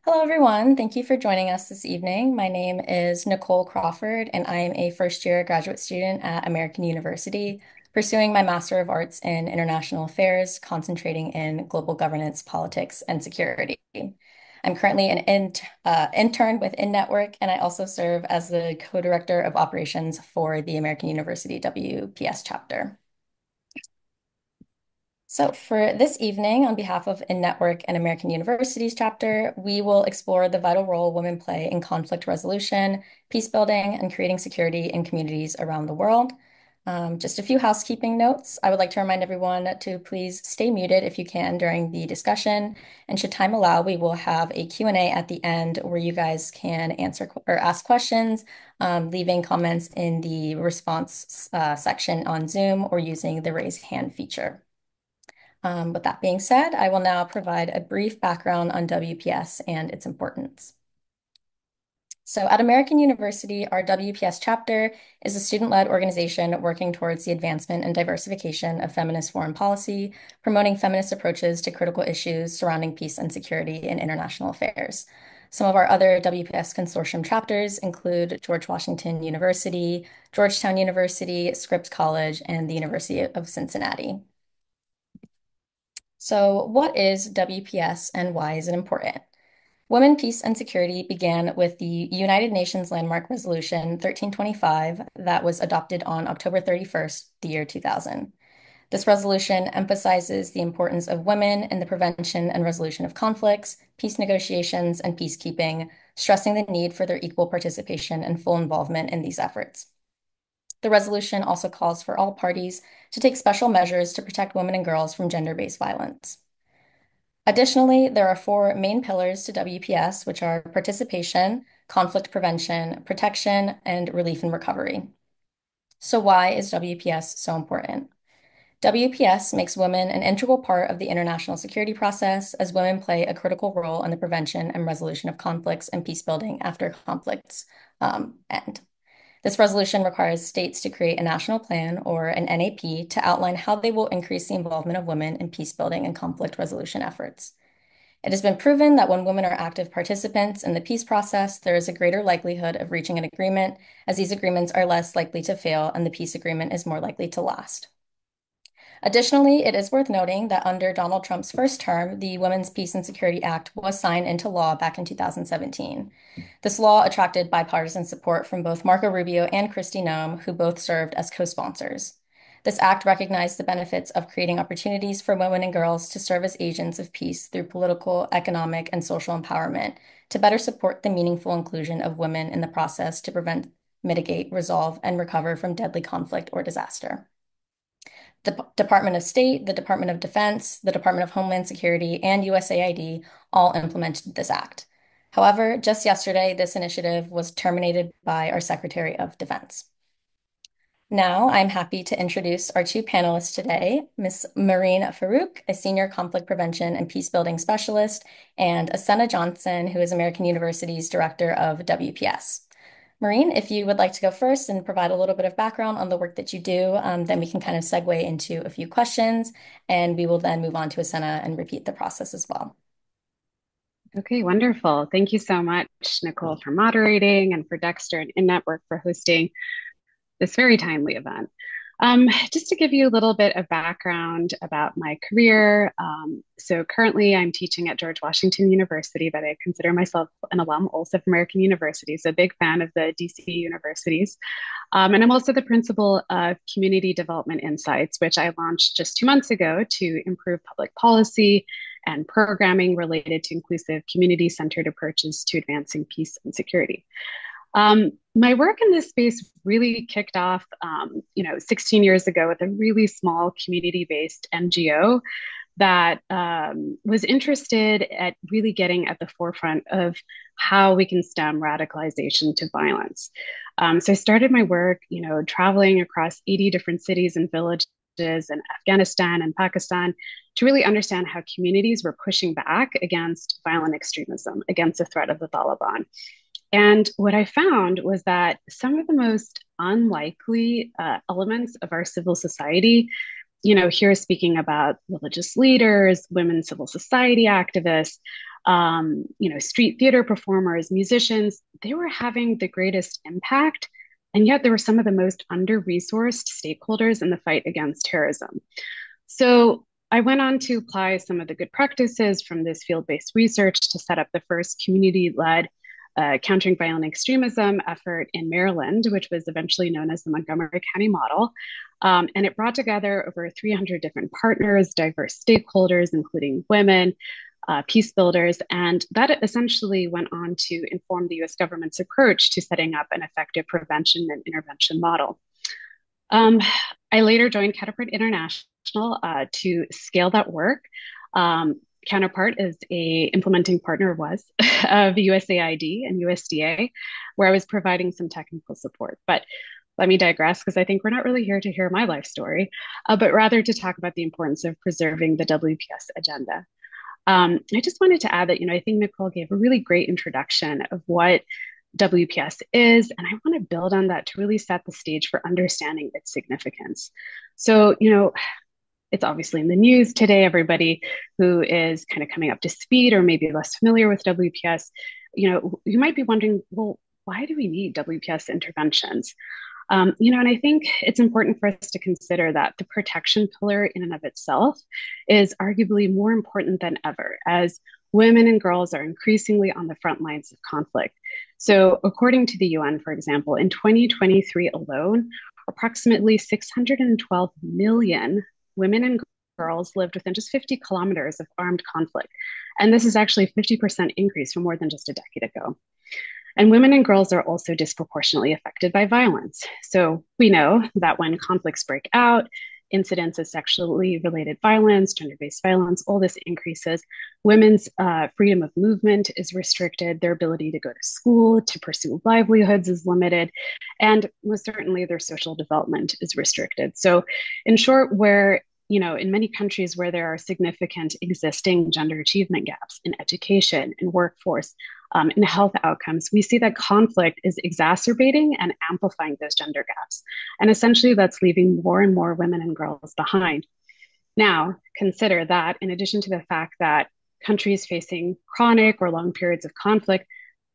Hello, everyone. Thank you for joining us this evening. My name is Nicole Crawford, and I am a first-year graduate student at American University, pursuing my Master of Arts in International Affairs, concentrating in global governance, politics, and security. I'm currently an intern with InNetwork, and I also serve as the co-director of operations for the American University WPS chapter. So for this evening, on behalf of InNetwork and American University's chapter, we will explore the vital role women play in conflict resolution, peace building, and creating security in communities around the world. Just a few housekeeping notes. I would like to remind everyone to please stay muted if you can during the discussion. And should time allow, we will have a Q&A at the end where you guys can answer or ask questions, leaving comments in the response section on Zoom or using the raise hand feature. With that being said, I will now provide a brief background on WPS and its importance. So at American University, our WPS chapter is a student-led organization working towards the advancement and diversification of feminist foreign policy, promoting feminist approaches to critical issues surrounding peace and security in international affairs. Some of our other WPS consortium chapters include George Washington University, Georgetown University, Scripps College, and the University of Cincinnati. So, what is WPS and why is it important? Women, Peace, and Security began with the United Nations Landmark Resolution 1325 that was adopted on October 31st, the year 2000. This resolution emphasizes the importance of women in the prevention and resolution of conflicts, peace negotiations, and peacekeeping, stressing the need for their equal participation and full involvement in these efforts. The resolution also calls for all parties to take special measures to protect women and girls from gender-based violence. Additionally, there are four main pillars to WPS, which are participation, conflict prevention, protection, and relief and recovery. So why is WPS so important? WPS makes women an integral part of the international security process, as women play a critical role in the prevention and resolution of conflicts and peace building after conflicts end. This resolution requires states to create a national plan, or an NAP, to outline how they will increase the involvement of women in peace building and conflict resolution efforts. It has been proven that when women are active participants in the peace process, there is a greater likelihood of reaching an agreement, as these agreements are less likely to fail and the peace agreement is more likely to last. Additionally, it is worth noting that under Donald Trump's first term, the Women's Peace and Security Act was signed into law back in 2017. This law attracted bipartisan support from both Marco Rubio and Kristi Noem, who both served as co-sponsors. This act recognized the benefits of creating opportunities for women and girls to serve as agents of peace through political, economic, and social empowerment to better support the meaningful inclusion of women in the process to prevent, mitigate, resolve, and recover from deadly conflict or disaster. The Department of State, the Department of Defense, the Department of Homeland Security, and USAID all implemented this act. However, just yesterday, this initiative was terminated by our Secretary of Defense. Now, I'm happy to introduce our two panelists today, Ms. Mehreen Farooq, a Senior Conflict Prevention and Peacebuilding Specialist, and Asena Johnson, who is American University's Director of WPS. Mehreen, if you would like to go first and provide a little bit of background on the work that you do, then we can kind of segue into a few questions, and we will then move on to Asena and repeat the process as well. Okay, wonderful. Thank you so much, Nicole, for moderating and for Dexter and InNetwork for hosting this very timely event. Just to give you a little bit of background about my career. So currently I'm teaching at George Washington University, but I consider myself an alum also from American University, so a big fan of the DC universities. And I'm also the principal of Community Development Insights, which I launched just 2 months ago to improve public policy and programming related to inclusive community-centered approaches to advancing peace and security. My work in this space really kicked off, 16 years ago with a really small community-based NGO that was interested at really getting at the forefront of how we can stem radicalization to violence. So I started my work, traveling across 80 different cities and villages in Afghanistan and Pakistan to really understand how communities were pushing back against violent extremism, against the threat of the Taliban. And what I found was that some of the most unlikely elements of our civil society here speaking about religious leaders, women civil society activists, street theater performers, musicians, they were having the greatest impact. And yet, they were some of the most under resourced stakeholders in the fight against terrorism. So, I went on to apply some of the good practices from this field based research to set up the first community led countering violent extremism effort in Maryland, which was eventually known as the Montgomery County Model. And it brought together over 300 different partners, diverse stakeholders, including women, peace builders, and that essentially went on to inform the US government's approach to setting up an effective prevention and intervention model. Um, I later joined Catapult International to scale that work. Counterpart is a implementing partner was of USAID and USDA, where I was providing some technical support. But let me digress because I think we're not really here to hear my life story, but rather to talk about the importance of preserving the WPS agenda. I just wanted to add that, I think Nicole gave a really great introduction of what WPS is, and I want to build on that to really set the stage for understanding its significance. So, it's obviously in the news today. Everybody who is kind of coming up to speed or maybe less familiar with WPS, you might be wondering, well, why do we need WPS interventions? And I think it's important for us to consider that the protection pillar in and of itself is arguably more important than ever as women and girls are increasingly on the front lines of conflict. So, according to the UN, for example, in 2023 alone, approximately 612 million women and girls lived within just 50 kilometers of armed conflict. And this is actually a 50% increase from more than just a decade ago. And women and girls are also disproportionately affected by violence. So we know that when conflicts break out, incidents of sexually related violence, gender based violence, all this increases. Women's freedom of movement is restricted. Their ability to go to school, to pursue livelihoods is limited. And most certainly their social development is restricted. So, in short, where in many countries where there are significant existing gender achievement gaps in education, in workforce, in health outcomes, we see that conflict is exacerbating and amplifying those gender gaps. And essentially, that's leaving more and more women and girls behind. Now, consider that in addition to the fact that countries facing chronic or long periods of conflict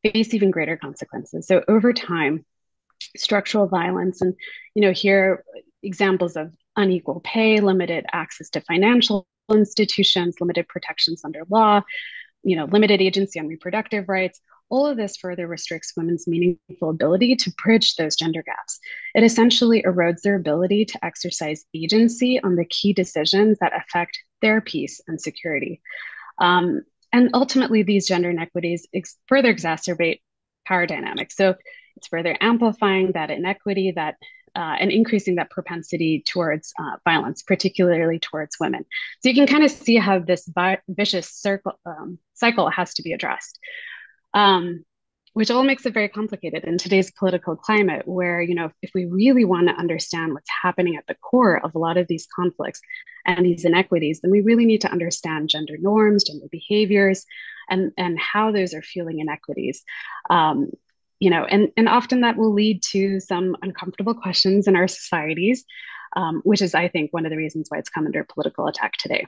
face even greater consequences. So, over time, structural violence, and here examples of unequal pay, limited access to financial institutions, limited protections under law, limited agency on reproductive rights. All of this further restricts women's meaningful ability to bridge those gender gaps. It essentially erodes their ability to exercise agency on the key decisions that affect their peace and security. And ultimately, these gender inequities further exacerbate power dynamics. So it's further amplifying that inequity and increasing that propensity towards violence, particularly towards women. So you can kind of see how this vicious cycle has to be addressed, which all makes it very complicated in today's political climate where, if we really want to understand what's happening at the core of a lot of these conflicts and these inequities, then we really need to understand gender norms, gender behaviors, and how those are fueling inequities. And often that will lead to some uncomfortable questions in our societies, which is, I think, one of the reasons why it's come under political attack today.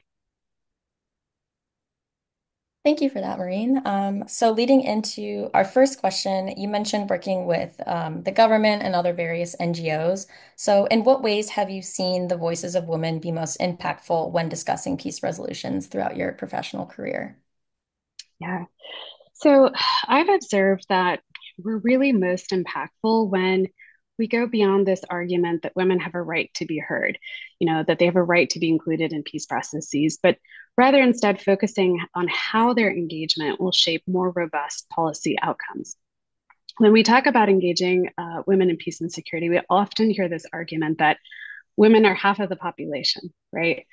Thank you for that, Mehreen. So leading into our first question, you mentioned working with the government and other various NGOs. So in what ways have you seen the voices of women be most impactful when discussing peace resolutions throughout your professional career? Yeah. So I've observed that we're really most impactful when we go beyond this argument that women have a right to be heard, that they have a right to be included in peace processes, but rather instead focusing on how their engagement will shape more robust policy outcomes. When we talk about engaging women in peace and security, we often hear this argument that women are half of the population, right?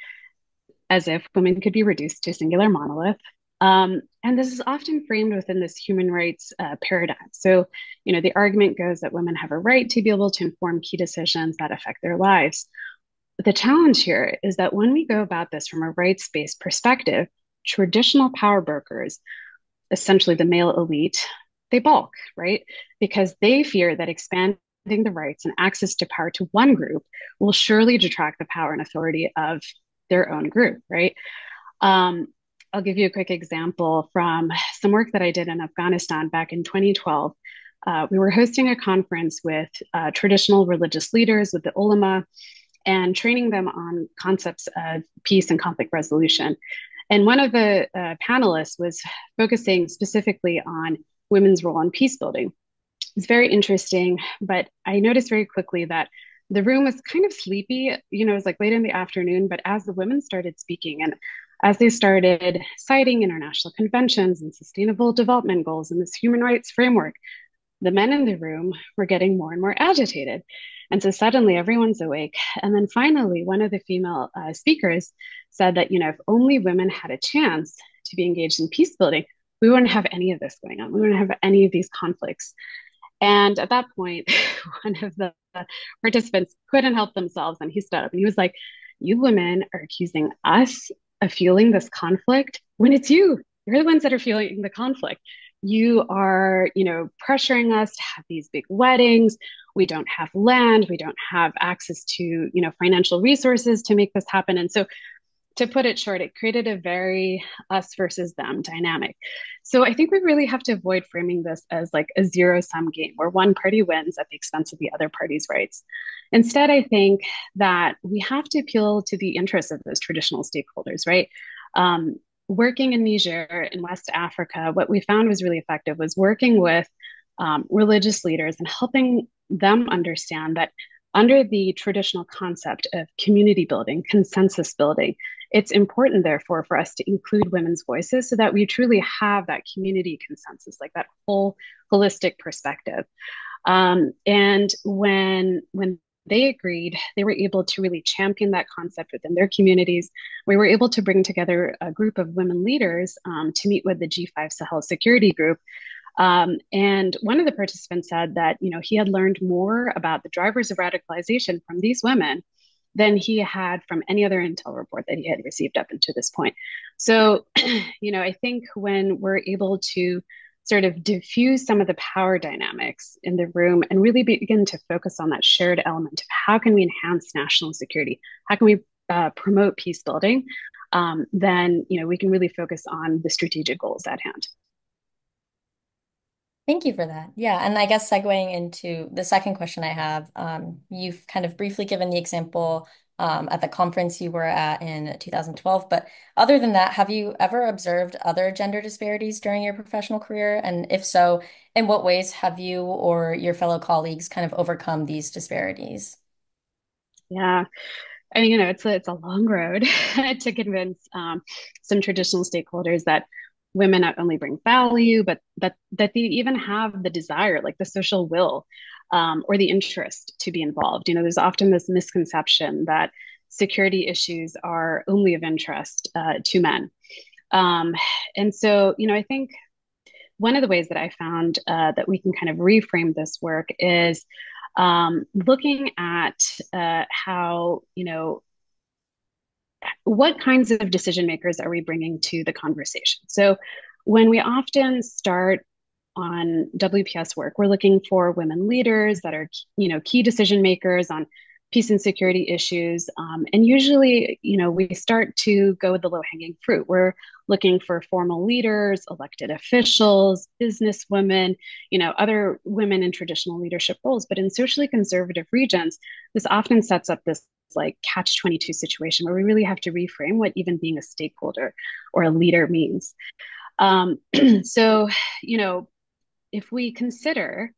As if women could be reduced to a singular monolith. And this is often framed within this human rights paradigm. So, the argument goes that women have a right to be able to inform key decisions that affect their lives. But the challenge here is that when we go about this from a rights-based perspective, traditional power brokers, essentially the male elite, they balk, right? Because they fear that expanding the rights and access to power to one group will surely detract the power and authority of their own group, right? Um, I'll give you a quick example from some work that I did in Afghanistan back in 2012. We were hosting a conference with traditional religious leaders, with the ulama, and training them on concepts of peace and conflict resolution. And one of the panelists was focusing specifically on women's role in peace building. It's very interesting, but I noticed very quickly that the room was kind of sleepy. It was like late in the afternoon, but as the women started speaking and as they started citing international conventions and sustainable development goals and this human rights framework, the men in the room were getting more and more agitated. And so suddenly everyone's awake. And then finally, one of the female speakers said that, if only women had a chance to be engaged in peace building, we wouldn't have any of this going on. We wouldn't have any of these conflicts. And at that point, one of the participants couldn't help themselves and he stood up and he was like, "You women are accusing us of fueling this conflict when it's you. You're the ones that are fueling the conflict. You are, pressuring us to have these big weddings. We don't have land. We don't have access to, financial resources to make this happen." And so to put it short, it created a very us versus them dynamic. So I think we really have to avoid framing this as like a zero sum game where one party wins at the expense of the other party's rights. Instead, I think that we have to appeal to the interests of those traditional stakeholders, right? Working in Niger in West Africa, what we found was really effective was working with religious leaders and helping them understand that under the traditional concept of community building, consensus building, it's important, therefore, for us to include women's voices so that we truly have that community consensus, like that whole holistic perspective. And when they agreed, they were able to really champion that concept within their communities. We were able to bring together a group of women leaders to meet with the G5 Sahel Security Group. And one of the participants said that, he had learned more about the drivers of radicalization from these women than he had from any other intel report that he had received up until this point. So, I think when we're able to sort of diffuse some of the power dynamics in the room and really begin to focus on that shared element of how can we enhance national security, how can we promote peace building, then we can really focus on the strategic goals at hand. Thank you for that. Yeah, and I guess segueing into the second question I have, you've kind of briefly given the example at the conference you were at in 2012, but other than that, have you ever observed other gender disparities during your professional career? And if so, in what ways have you or your fellow colleagues kind of overcome these disparities? Yeah, I mean, it's a long road to convince some traditional stakeholders that women not only bring value, but that they even have the desire, like the social will, or the interest to be involved. There's often this misconception that security issues are only of interest to men, um, and so I think one of the ways that I found that we can kind of reframe this work is looking at how what kinds of decision makers are we bringing to the conversation? So when we often start on WPS work, we're looking for women leaders that are, key decision makers on peace and security issues. And usually, we start to go with the low hanging fruit. We're looking for formal leaders, elected officials, businesswomen, other women in traditional leadership roles. But in socially conservative regions, this often sets up this like catch-22 situation where we really have to reframe what even being a stakeholder or a leader means. Um, so, if we consider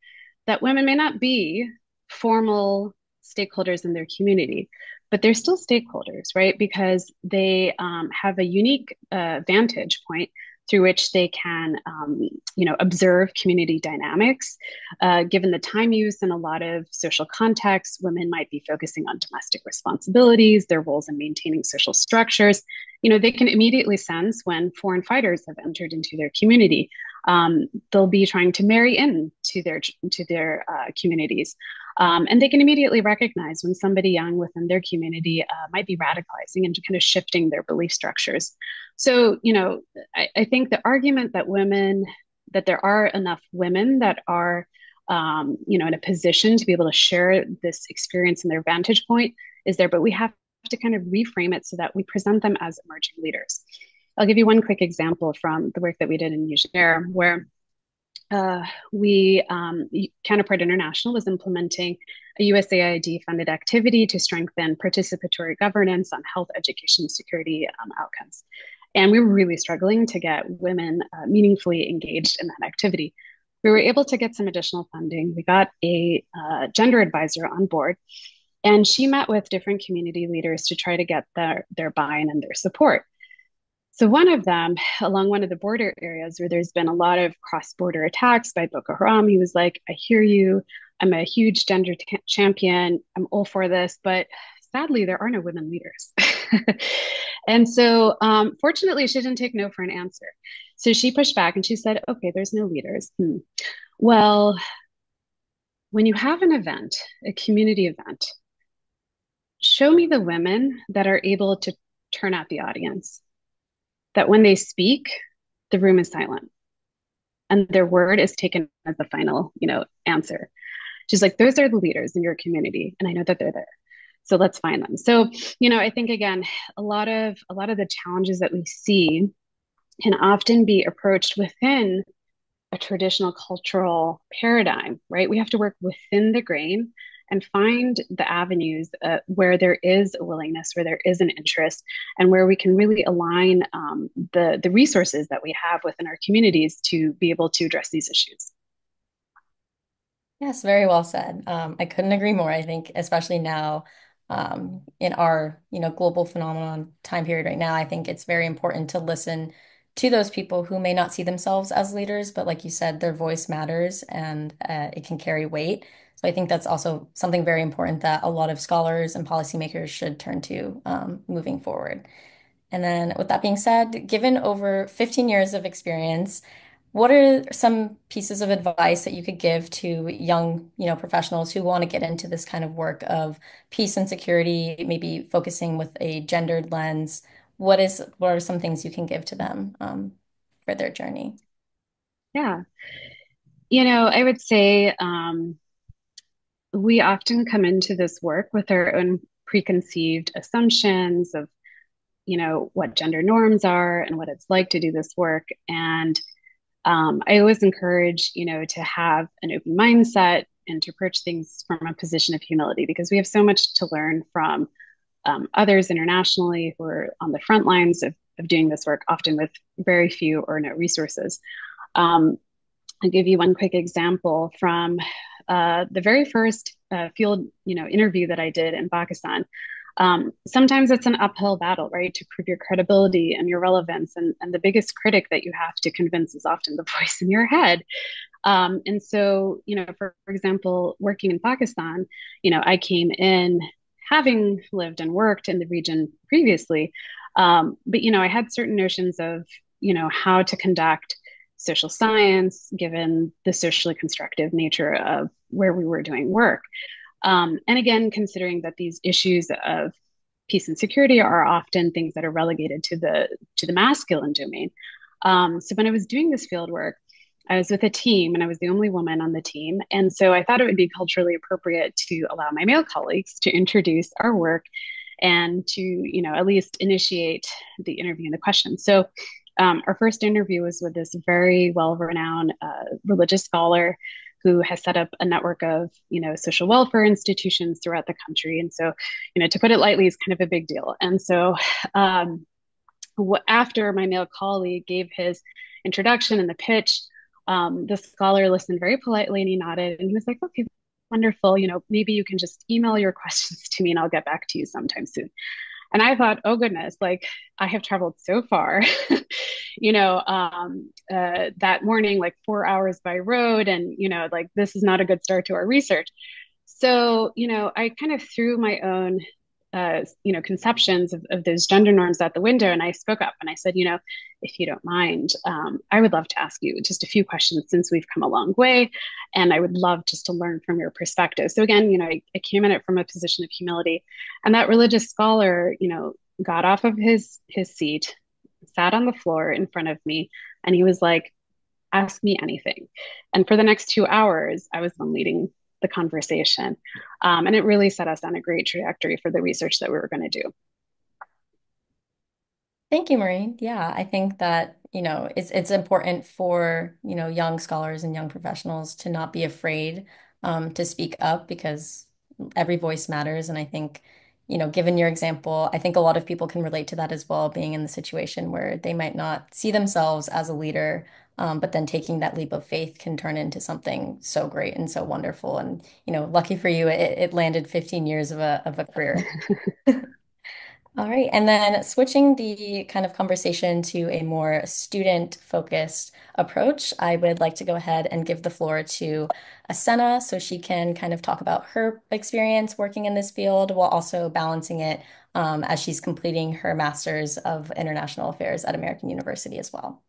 that women may not be formal stakeholders in their community, but they're still stakeholders, right? Because they have a unique vantage point through which they can, observe community dynamics. Given the time use in a lot of social contexts, women might be focusing on domestic responsibilities, their roles in maintaining social structures. They can immediately sense when foreign fighters have entered into their community. They'll be trying to marry in to their communities. And they can immediately recognize when somebody young within their community might be radicalizing and kind of shifting their belief structures. So, I think the argument that there are enough women that are in a position to be able to share this experience and their vantage point is there, but we have to kind of reframe it so that we present them as emerging leaders. I'll give you one quick example from the work that we did in Niger, where Counterpart International was implementing a USAID funded activity to strengthen participatory governance on health, education, security outcomes. And we were really struggling to get women meaningfully engaged in that activity. We were able to get some additional funding. We got a gender advisor on board, and she met with different community leaders to try to get their buy-in and their support. So one of them, along one of the border areas where there's been a lot of cross-border attacks by Boko Haram, he was like, I hear you. I'm a huge gender champion. I'm all for this, but sadly, there are no women leaders. And so fortunately, she didn't take no for an answer. So she pushed back and she said, okay, there's no leaders. Well, when you have an event, a community event, show me the women that are able to turn out the audience, that when they speak, the room is silent and their word is taken as the final, answer. She's like, those are the leaders in your community, and I know that they're there. So let's find them. So, I think again, a lot of the challenges that we see can often be approached within a traditional cultural paradigm, right? We have to work within the grain and find the avenues where there is a willingness, where there is an interest, and where we can really align the resources that we have within our communities to be able to address these issues. Yes, very well said. I couldn't agree more. I think, especially now, in our, global phenomenon time period right now, I think it's very important to listen to those people who may not see themselves as leaders, but like you said, their voice matters and it can carry weight. So I think that's also something very important that a lot of scholars and policymakers should turn to moving forward. And then with that being said, given over 15 years of experience, what are some pieces of advice that you could give to young, professionals who want to get into this kind of work of peace and security, maybe focusing with a gendered lens? What are some things you can give to them for their journey? Yeah. I would say we often come into this work with our own preconceived assumptions of, what gender norms are and what it's like to do this work. And I always encourage, to have an open mindset and to approach things from a position of humility because we have so much to learn from others internationally who are on the front lines of doing this work, often with very few or no resources. Um, I'll give you one quick example from the very first field, interview that I did in Pakistan. Sometimes it's an uphill battle, right, to prove your credibility and your relevance. And the biggest critic that you have to convince is often the voice in your head. And so, for example, working in Pakistan, I came in having lived and worked in the region previously. But, I had certain notions of, how to conduct social science, given the socially constructive nature of where we were doing work. And again, considering that these issues of peace and security are often things that are relegated to the masculine domain. So when I was doing this field work, I was with a team and I was the only woman on the team. And so I thought it would be culturally appropriate to allow my male colleagues to introduce our work and to, at least initiate the interview and the questions. So our first interview was with this very well-renowned religious scholar who has set up a network of, social welfare institutions throughout the country. And so, to put it lightly, is kind of a big deal. And so after my male colleague gave his introduction and the pitch, the scholar listened very politely and he nodded and he was like, okay, wonderful. Maybe you can just email your questions to me and I'll get back to you sometime soon. And I thought, oh goodness, like I have traveled so far, that morning, like 4 hours by road. And, like this is not a good start to our research. So, I kind of threw my own, conceptions of those gender norms out the window. And I spoke up and I said, if you don't mind, I would love to ask you just a few questions since we've come a long way. And I would love just to learn from your perspective. So again, I came in it from a position of humility. And that religious scholar, got off of his seat, sat on the floor in front of me, and he was like, ask me anything. And for the next 2 hours, I was the one leading the conversation. And it really set us on a great trajectory for the research that we were going to do. Thank you, Mehreen. Yeah, I think that, it's important for, young scholars and young professionals to not be afraid to speak up because every voice matters. And I think, given your example, I think a lot of people can relate to that as well, being in the situation where they might not see themselves as a leader, but then taking that leap of faith can turn into something so great and so wonderful. And, lucky for you, it landed 15 years of a career. All right, and then switching the kind of conversation to a more student-focused approach, I would like to go ahead and give the floor to Asena so she can kind of talk about her experience working in this field while also balancing it as she's completing her Master's of International Affairs at American University as well.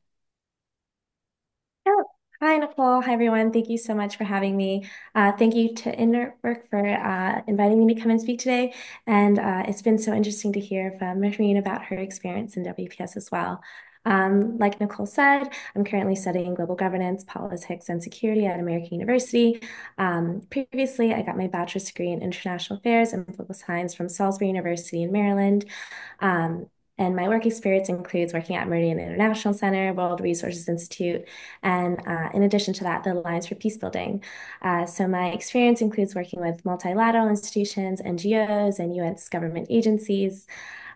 Oh, hi, Nicole. Hi, everyone. Thank you so much for having me. Thank you to Network for inviting me to come and speak today. And it's been so interesting to hear from Mehreen about her experience in WPS as well. Like Nicole said, I'm currently studying global governance, politics, and security at American University. Previously, I got my bachelor's degree in international affairs and political science from Salisbury University in Maryland. Um, and my work experience includes working at Mehreen International Center, World Resources Institute, and in addition to that, the Alliance for Peacebuilding. So my experience includes working with multilateral institutions, NGOs, and US government agencies.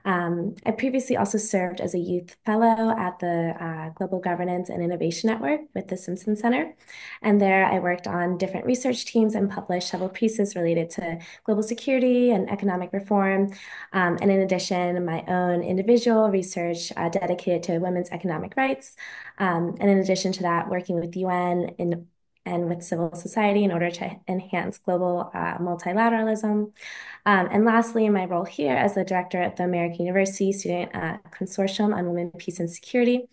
I previously also served as a youth fellow at the Global Governance and Innovation Network with the Simpson Center. And there I worked on different research teams and published several pieces related to global security and economic reform. And in addition, my own individual research dedicated to women's economic rights. And in addition to that, working with the UN and with civil society in order to enhance global multilateralism. And lastly, in my role here as the director at the American University Student Consortium on Women, Peace, and Security.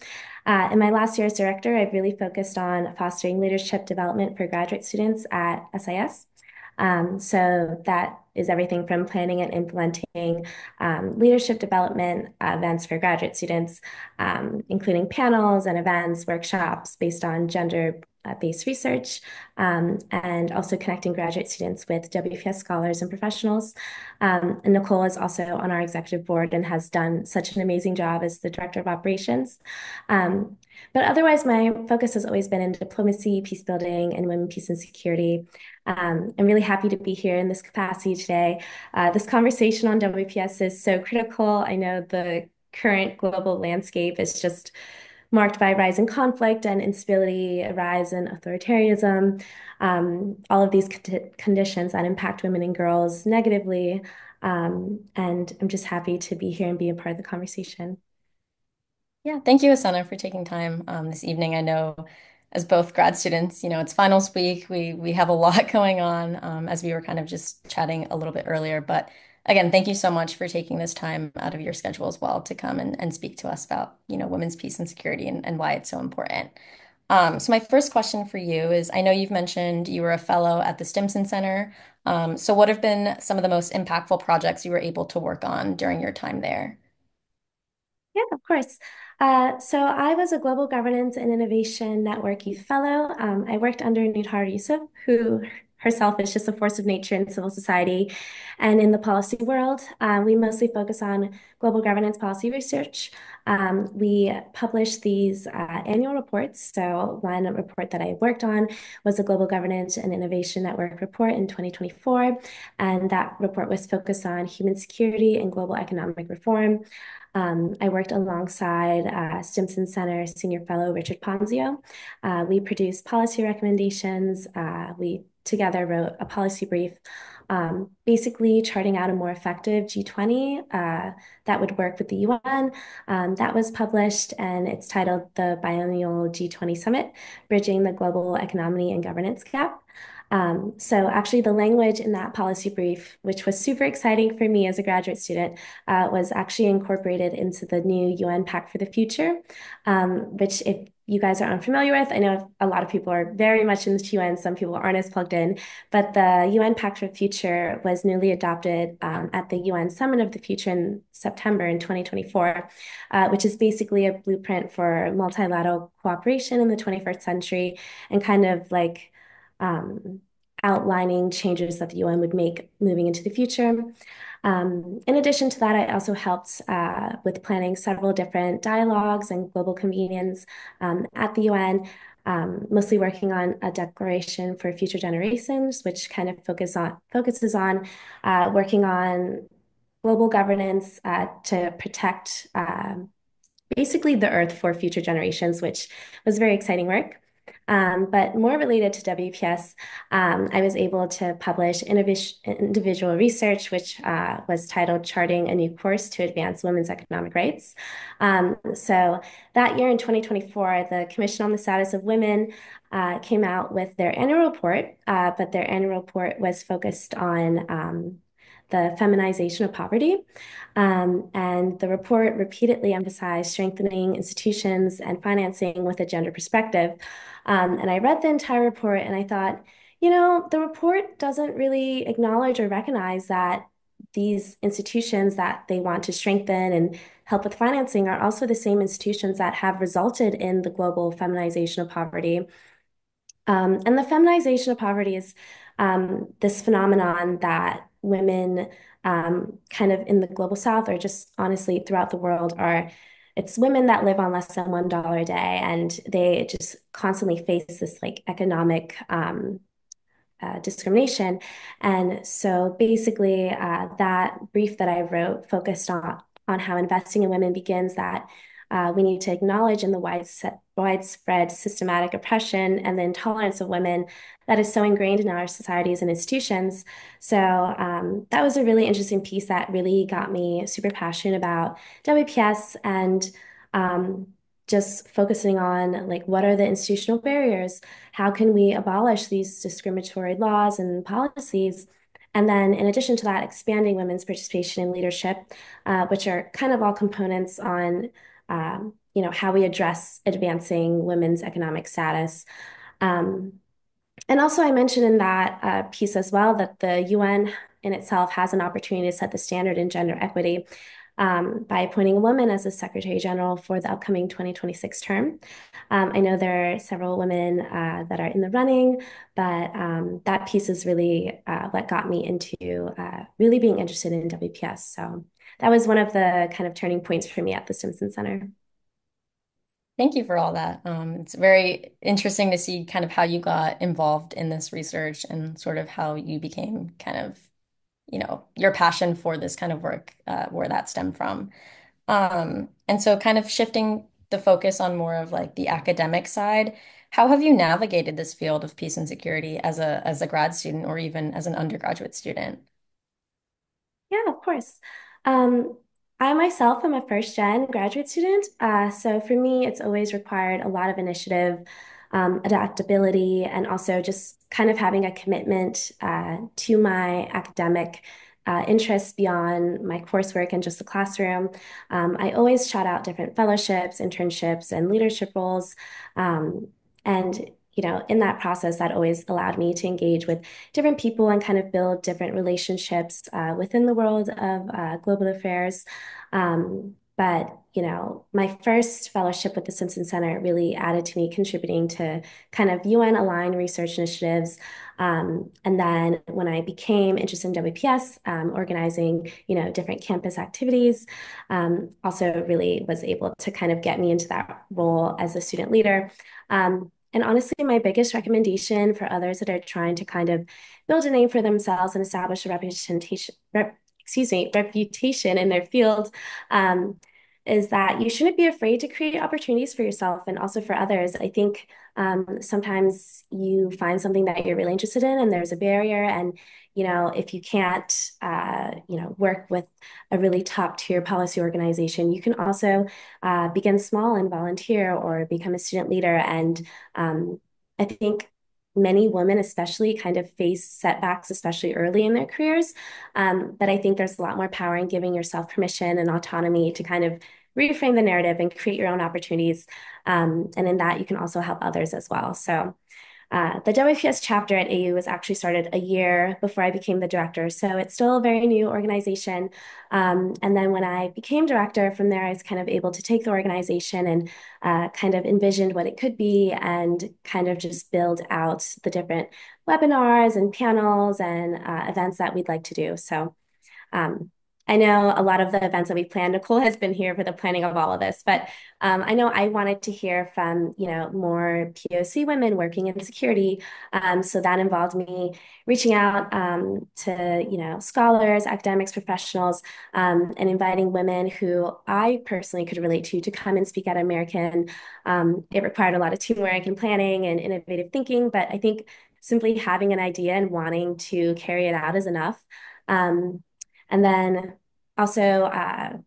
In my last year as director, I've really focused on fostering leadership development for graduate students at SIS. So that is everything from planning and implementing leadership development events for graduate students, including panels and events, workshops based on gender-based research, and also connecting graduate students with WPS scholars and professionals. And Nicole is also on our executive board and has done such an amazing job as the director of operations. Um, but otherwise, my focus has always been in diplomacy, peace building, and women, peace, and security. I'm really happy to be here in this capacity today. This conversation on WPS is so critical. I know the current global landscape is just marked by rising conflict and instability, a rise in authoritarianism, all of these conditions that impact women and girls negatively. And I'm just happy to be here and be a part of the conversation. Yeah, thank you, Asana, for taking time this evening. I know as both grad students, it's finals week. We have a lot going on as we were kind of just chatting a little bit earlier. But again, thank you so much for taking this time out of your schedule as well to come and speak to us about, women's peace and security and why it's so important. So my first question for you is, I know you've mentioned you were a fellow at the Stimson Center. So what have been some of the most impactful projects you were able to work on during your time there? Yeah, of course. So I was a Global Governance and Innovation Network Youth Fellow. I worked under Nidhar Yusuf, who herself is just a force of nature in civil society and in the policy world. We mostly focus on global governance policy research. We publish these annual reports. So one report that I worked on was a Global Governance and Innovation Network report in 2024. And that report was focused on human security and global economic reform. I worked alongside Stimson Center Senior Fellow Richard Ponzio. We produced policy recommendations. We together wrote a policy brief, basically charting out a more effective G20 that would work with the UN. That was published and it's titled the Biennial G20 Summit, Bridging the Global Economy and Governance Gap. So actually the language in that policy brief, which was super exciting for me as a graduate student, was actually incorporated into the new UN Pact for the Future, which if you guys are unfamiliar with. I know a lot of people are very much in the UN, some people aren't as plugged in, but the UN Pact for the Future was newly adopted at the UN Summit of the Future in September in 2024, which is basically a blueprint for multilateral cooperation in the 21st century and kind of like outlining changes that the UN would make moving into the future. In addition to that, I also helped with planning several different dialogues and global convenience at the UN, mostly working on a declaration for future generations, which kind of focuses on working on global governance to protect basically the earth for future generations, which was very exciting work. But more related to WPS, I was able to publish individual research, which was titled Charting a New Course to Advance Women's Economic Rights. So that year in 2024, the Commission on the Status of Women came out with their annual report, but their annual report was focused on the feminization of poverty. And the report repeatedly emphasized strengthening institutions and financing with a gender perspective. And I read the entire report and I thought, the report doesn't really acknowledge or recognize that these institutions that they want to strengthen and help with financing are also the same institutions that have resulted in the global feminization of poverty. And the feminization of poverty is this phenomenon that women kind of in the global South or just honestly throughout the world it's women that live on less than $1 a day and they just constantly face this like economic discrimination. And so basically, that brief that I wrote focused on how investing in women begins that we need to acknowledge in the widespread systematic oppression and the intolerance of women that is so ingrained in our societies and institutions. So that was a really interesting piece that really got me super passionate about WPS and just focusing on like what are the institutional barriers? How can we abolish these discriminatory laws and policies? And then, in addition to that, expanding women's participation in leadership, which are kind of all components on, how we address advancing women's economic status. Um, and also, I mentioned in that piece as well that the UN in itself has an opportunity to set the standard in gender equity by appointing a woman as the Secretary General for the upcoming 2026 term. I know there are several women that are in the running, but that piece is really what got me into really being interested in WPS. So that was one of the kind of turning points for me at the Stimson Center. Thank you for all that. It's very interesting to see kind of how you got involved in this research and sort of how you became kind of, your passion for this kind of work, where that stemmed from. And so kind of shifting the focus on more of like the academic side, how have you navigated this field of peace and security as a grad student or even as an undergraduate student? Yeah, of course. Um, I myself am a first gen graduate student. So for me, it's always required a lot of initiative, adaptability, and also just kind of having a commitment to my academic interests beyond my coursework and just the classroom. I always shout out different fellowships, internships, and leadership roles. And in that process, that always allowed me to engage with different people and kind of build different relationships within the world of global affairs. But my first fellowship with the Simpson Center really added to me contributing to kind of UN aligned research initiatives. And then when I became interested in WPS, organizing, different campus activities, also really was able to kind of get me into that role as a student leader. And honestly, my biggest recommendation for others that are trying to kind of build a name for themselves and establish a reputation in their field, is that you shouldn't be afraid to create opportunities for yourself and also for others. I think sometimes you find something that you're really interested in and there's a barrier. And, if you can't, work with a really top tier policy organization, you can also begin small and volunteer or become a student leader. And I think many women especially kind of face setbacks, especially early in their careers. But I think there's a lot more power in giving yourself permission and autonomy to kind of reframe the narrative and create your own opportunities. And in that, you can also help others as well. So the WPS chapter at AU was actually started a year before I became the director. So it's still a very new organization. And then when I became director, from there, I was kind of able to take the organization and kind of envisioned what it could be and kind of just build out the different webinars and panels and events that we'd like to do. So um, I know a lot of the events that we've planned, Nicole has been here for the planning of all of this, but I know I wanted to hear from, more POC women working in security. So that involved me reaching out to, scholars, academics, professionals, and inviting women who I personally could relate to come and speak at American. It required a lot of teamwork and planning and innovative thinking, but I think simply having an idea and wanting to carry it out is enough. Um, and then also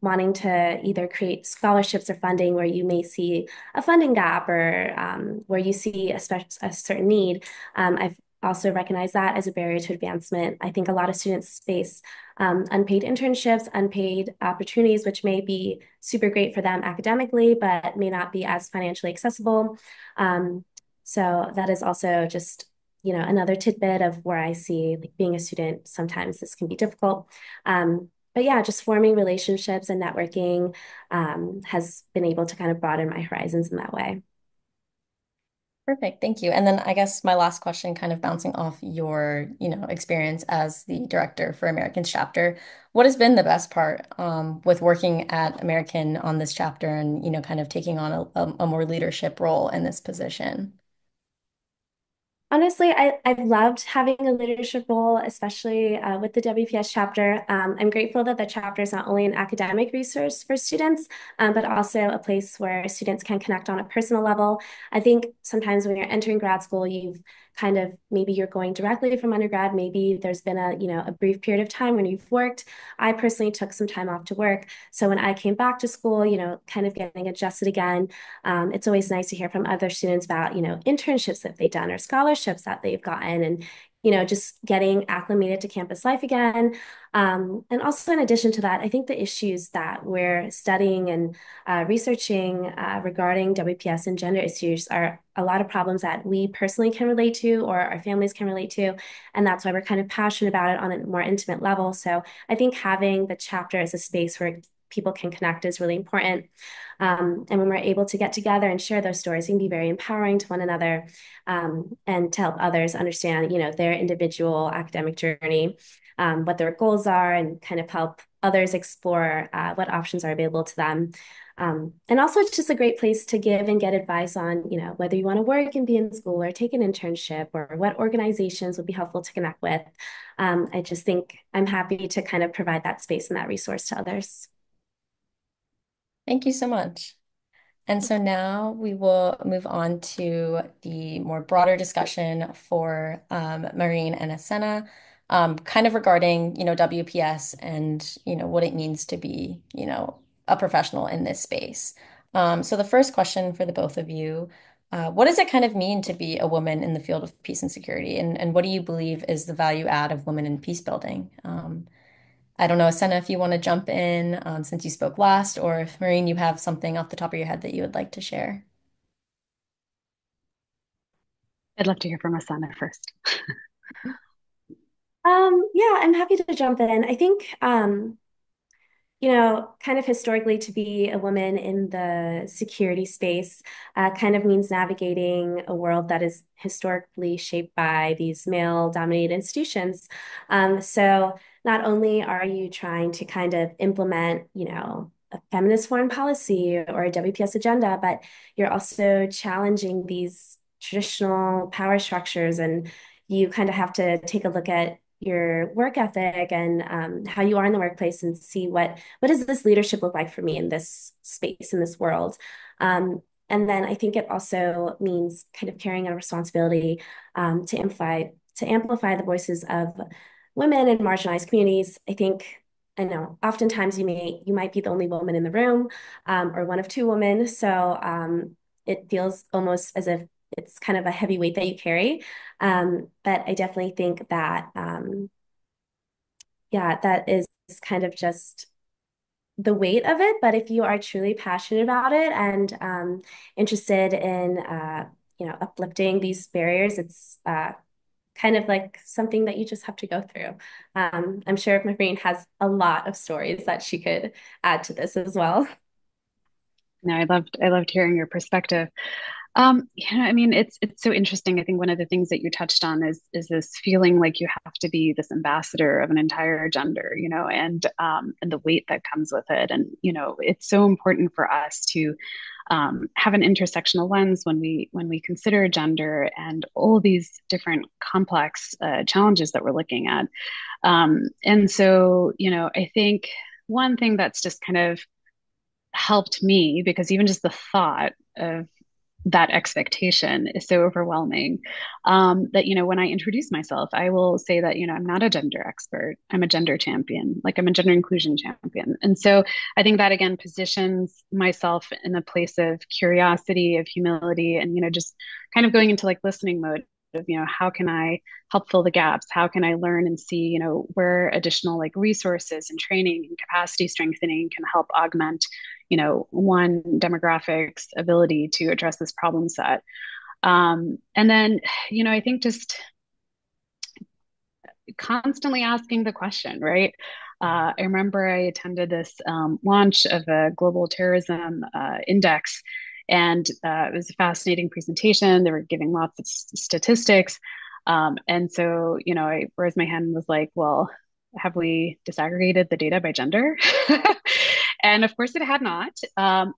wanting to either create scholarships or funding where you may see a funding gap or where you see a certain need. I've also recognized that as a barrier to advancement. I think a lot of students face unpaid internships, unpaid opportunities, which may be super great for them academically, but may not be as financially accessible. So that is also just another tidbit of where I see like being a student, sometimes this can be difficult. But yeah, just forming relationships and networking has been able to kind of broaden my horizons in that way. Perfect, thank you. And then I guess my last question, kind of bouncing off your, experience as the director for American's chapter, what has been the best part with working at American on this chapter and, kind of taking on a more leadership role in this position? Honestly, I've loved having a leadership role, especially with the WPS chapter. I'm grateful that the chapter is not only an academic resource for students, but also a place where students can connect on a personal level. I think sometimes when you're entering grad school, you've kind of maybe you're going directly from undergrad. Maybe there's been a brief period of time when you've worked. I personally took some time off to work. So when I came back to school, kind of getting adjusted again, it's always nice to hear from other students about, internships that they've done or scholarships that they've gotten and, just getting acclimated to campus life again. And also in addition to that, I think the issues that we're studying and researching regarding WPS and gender issues are a lot of problems that we personally can relate to or our families can relate to. And that's why we're kind of passionate about it on a more intimate level. So I think having the chapter as a space where people can connect is really important. And when we're able to get together and share those stories, it can be very empowering to one another and to help others understand, their individual academic journey, what their goals are, and kind of help others explore what options are available to them. And also, it's just a great place to give and get advice on, whether you want to work and be in school or take an internship or what organizations would be helpful to connect with. I just think I'm happy to kind of provide that space and that resource to others. Thank you so much. And so now we will move on to the more broader discussion for Mehreen and Asena, kind of regarding, WPS and, what it means to be, a professional in this space. So the first question for the both of you, what does it kind of mean to be a woman in the field of peace and security? And what do you believe is the value add of women in peace building? I don't know, Asena, if you want to jump in since you spoke last, or if Mehreen, you have something off the top of your head that you would like to share. I'd love to hear from Asana first. Yeah, I'm happy to jump in. I think kind of historically, to be a woman in the security space kind of means navigating a world that is historically shaped by these male-dominated institutions. So not only are you trying to kind of implement, a feminist foreign policy or a WPS agenda, but you're also challenging these traditional power structures, and you kind of have to take a look at your work ethic and how you are in the workplace and see what does this leadership look like for me in this space in this world. And then I think it also means kind of carrying a responsibility to amplify the voices of women and marginalized communities. I know oftentimes you might be the only woman in the room or one of two women, so it feels almost as if it's kind of a heavy weight that you carry. But I definitely think that, yeah, that is kind of just the weight of it, but if you are truly passionate about it and interested in uplifting these barriers, it's kind of like something that you just have to go through. I'm sure Mehreen has a lot of stories that she could add to this as well. No, I loved hearing your perspective. I mean, it's so interesting. I think one of the things that you touched on is this feeling like you have to be this ambassador of an entire gender, and the weight that comes with it. And it's so important for us to have an intersectional lens when we consider gender and all these different complex challenges that we're looking at. And so, I think one thing that's just kind of helped me, because even just the thought of that expectation is so overwhelming, that when I introduce myself, I will say that I'm not a gender expert, I'm a gender champion, like I'm a gender inclusion champion. And so I think that again positions myself in a place of curiosity, of humility, and just kind of going into like listening mode of how can I help fill the gaps, how can I learn and see where additional like resources and training and capacity strengthening can help augment one demographic's ability to address this problem set. And then, I think just constantly asking the question, right? I remember I attended this launch of a global terrorism index, and it was a fascinating presentation. They were giving lots of statistics. And so, I raised my hand and was like, well, have we disaggregated the data by gender? And of course, it had not,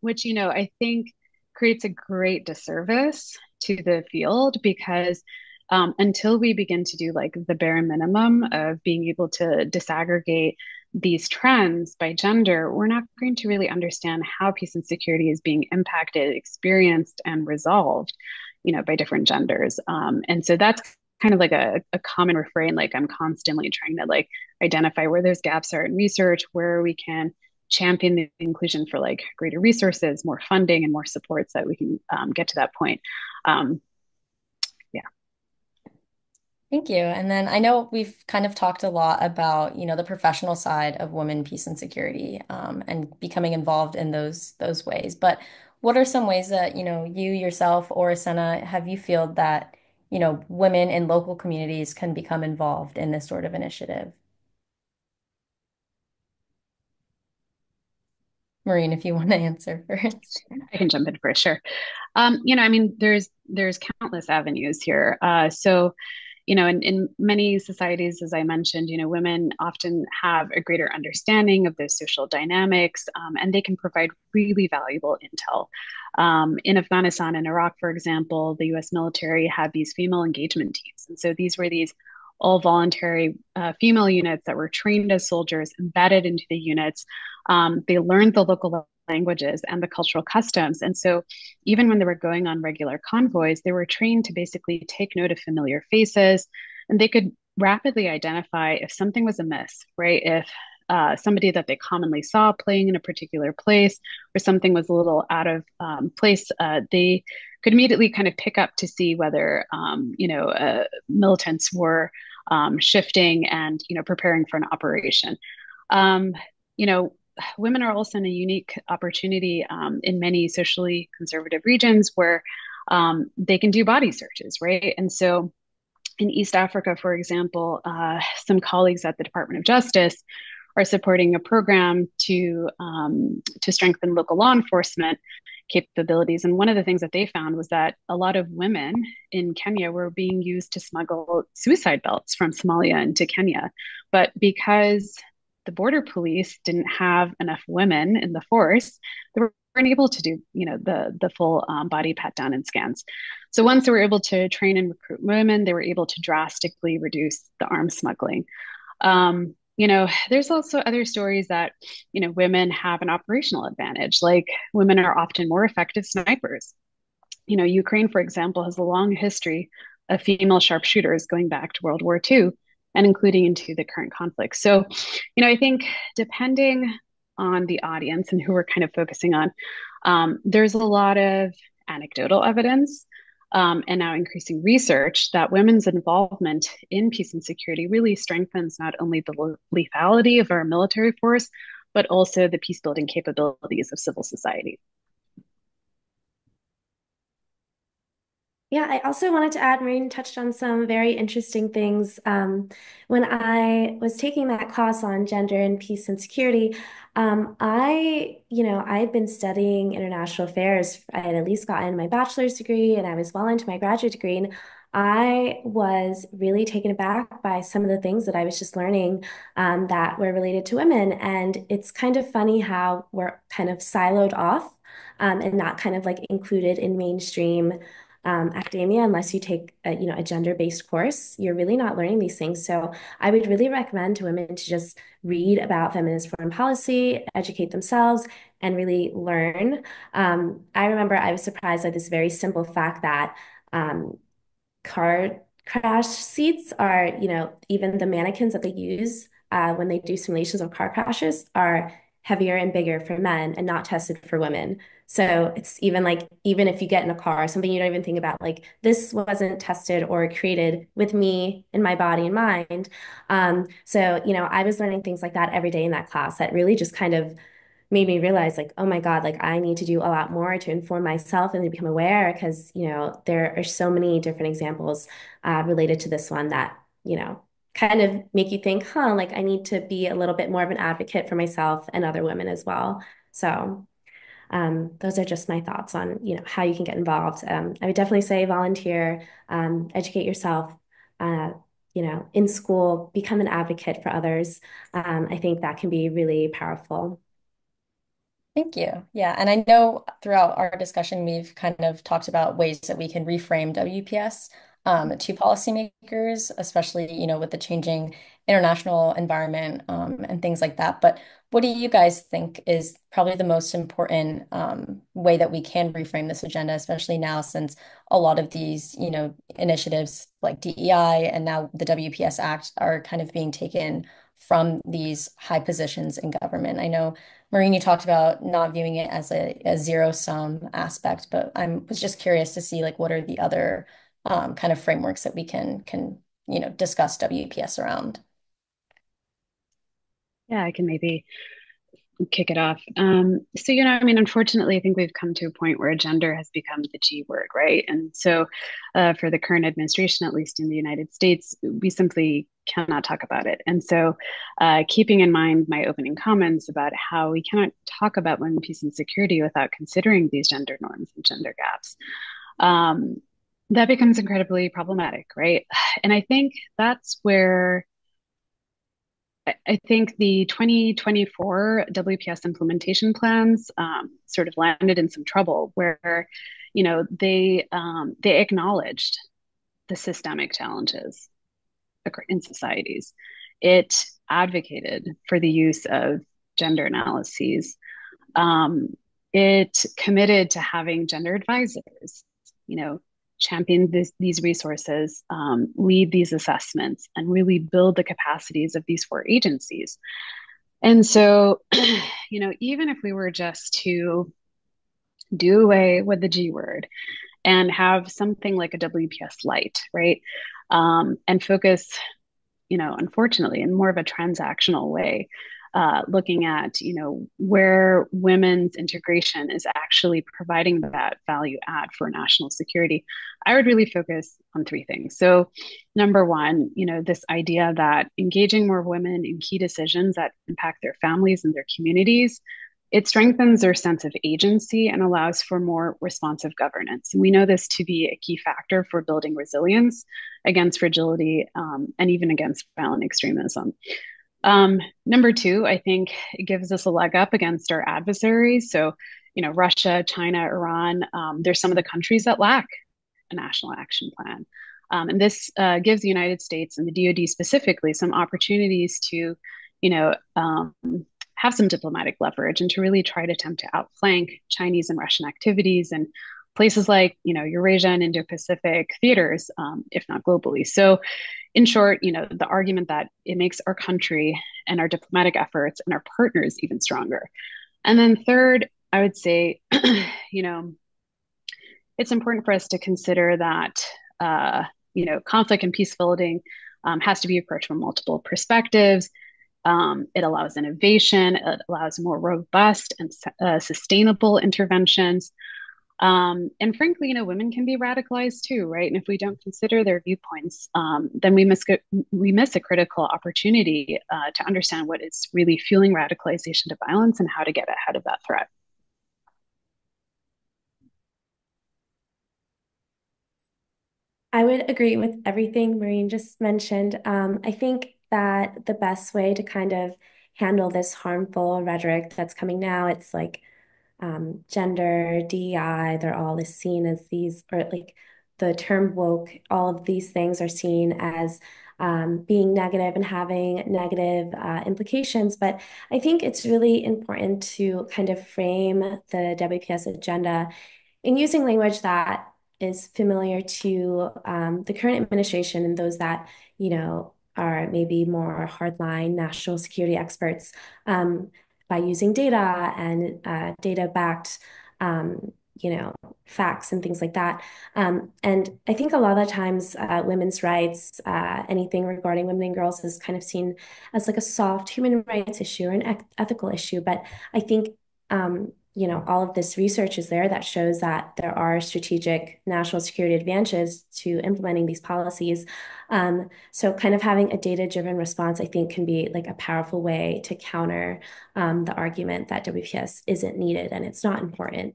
which, I think creates a great disservice to the field because until we begin to do like the bare minimum of being able to disaggregate these trends by gender, we're not going to really understand how peace and security is being impacted, experienced, and resolved, by different genders. And so that's kind of like a common refrain. Like I'm constantly trying to like identify where those gaps are in research, where we can champion the inclusion for like greater resources, more funding, and more supports so that we can get to that point. Um, yeah. Thank you. And then I know we've kind of talked a lot about, the professional side of women, peace, and security, and becoming involved in those ways. But what are some ways that, you yourself or Asena have you feel that, women in local communities can become involved in this sort of initiative? Mehreen, if you want to answer first. I can jump in for sure. I mean, there's countless avenues here. In many societies, as I mentioned, women often have a greater understanding of those social dynamics, and they can provide really valuable intel. In Afghanistan and Iraq, for example, the U.S. military had these female engagement teams, and so these were these all voluntary female units that were trained as soldiers, embedded into the units. They learned the local languages and the cultural customs. And so even when they were going on regular convoys, they were trained to basically take note of familiar faces, and they could rapidly identify if something was amiss, right? If somebody that they commonly saw playing in a particular place or something was a little out of place, they could immediately kind of pick up to see whether, militants were shifting and, preparing for an operation. Um, you know, Women are also in a unique opportunity in many socially conservative regions where they can do body searches, right? And so in East Africa, for example, some colleagues at the Department of Justice are supporting a program to strengthen local law enforcement capabilities. And one of the things that they found was that a lot of women in Kenya were being used to smuggle suicide belts from Somalia into Kenya. But because the border police didn't have enough women in the force, they weren't able to do, the full body pat down and scans. So once they were able to train and recruit women, they were able to drastically reduce the arms smuggling. There's also other stories that, women have an operational advantage. Like women are often more effective snipers. Ukraine, for example, has a long history of female sharpshooters going back to World War II and including into the current conflict. So, I think depending on the audience and who we're kind of focusing on, there's a lot of anecdotal evidence and now increasing research that women's involvement in peace and security really strengthens not only the lethality of our military force, but also the peace building capabilities of civil society. Yeah, I also wanted to add, Mehreen touched on some very interesting things. When I was taking that class on gender and peace and security, I had been studying international affairs. I had at least gotten my bachelor's degree and I was well into my graduate degree. And I was really taken aback by some of the things that I was just learning that were related to women. And it's kind of funny how we're kind of siloed off and not kind of like included in mainstream academia unless you take a gender-based course. You're really not learning these things. So I would really recommend to women to just read about feminist foreign policy, educate themselves, and really learn. I remember I was surprised by this very simple fact that car crash seats are, even the mannequins that they use when they do simulations of car crashes are heavier and bigger for men and not tested for women. So it's even like, even if you get in a car, something you don't even think about, like this wasn't tested or created with me and my body and mind. So I was learning things like that every day in that class that really just kind of made me realize like, oh my God, like I need to do a lot more to inform myself and to become aware because, there are so many different examples related to this one that, kind of make you think, huh, like I need to be a little bit more of an advocate for myself and other women as well. So those are just my thoughts on, how you can get involved. I would definitely say volunteer, educate yourself, uh, in school, become an advocate for others. I think that can be really powerful. Thank you. Yeah, and I know throughout our discussion we've kind of talked about ways that we can reframe WPS to policymakers, especially, with the changing international environment and things like that. But what do you guys think is probably the most important way that we can reframe this agenda, especially now since a lot of these, initiatives like DEI and now the WPS Act are kind of being taken from these high positions in government? I know Mehreen, you talked about not viewing it as a zero sum aspect, but I was just curious to see like what are the other kind of frameworks that we can discuss WPS around. Yeah, I can maybe kick it off. So, I mean, unfortunately, I think we've come to a point where gender has become the G word, right? And so, for the current administration, at least in the United States, we simply cannot talk about it. And so, keeping in mind my opening comments about how we cannot talk about women, peace, and security without considering these gender norms and gender gaps, um, that becomes incredibly problematic, right? And I think that's where I think the 2024 WPS implementation plans sort of landed in some trouble where, they acknowledged the systemic challenges in societies. It advocated for the use of gender analyses. Um, it committed to having gender advisors, you know, champion these resources, lead these assessments, and really build the capacities of these four agencies. And so, even if we were just to do away with the G word and have something like a WPS light, right? And focus, unfortunately, in more of a transactional way, looking at, where women's integration is actually providing that value add for national security, I would really focus on three things. So, number one, this idea that engaging more women in key decisions that impact their families and their communities, it strengthens their sense of agency and allows for more responsive governance. And we know this to be a key factor for building resilience against fragility and even against violent extremism. Number two, I think it gives us a leg up against our adversaries. So, Russia, China, Iran, there's some of the countries that lack a national action plan. And this gives the United States and the DoD specifically some opportunities to, you know, um, have some diplomatic leverage and to really try to attempt to outflank Chinese and Russian activities and places like, Eurasia and Indo-Pacific theaters, if not globally. So in short, the argument that it makes our country and our diplomatic efforts and our partners even stronger. And then third, I would say, it's important for us to consider that, conflict and peace building has to be approached from multiple perspectives. It allows innovation. It allows more robust and sustainable interventions. And frankly, women can be radicalized too, right? And if we don't consider their viewpoints, then we miss a critical opportunity to understand what is really fueling radicalization to violence and how to get ahead of that threat. I would agree with everything Mehreen just mentioned. I think that the best way to kind of handle this harmful rhetoric that's coming now, it's like gender, DEI, they're all is seen as these, or like the term woke, all of these things are seen as being negative and having negative implications. But I think it's really important to kind of frame the WPS agenda in using language that is familiar to the current administration and those that, are maybe more hardline national security experts by using data and data-backed, um, facts and things like that. And I think a lot of the times women's rights, anything regarding women and girls is kind of seen as like a soft human rights issue or an ethical issue. But I think all of this research is there that shows that there are strategic national security advantages to implementing these policies. So kind of having a data-driven response, I think, can be like a powerful way to counter the argument that WPS isn't needed and it's not important.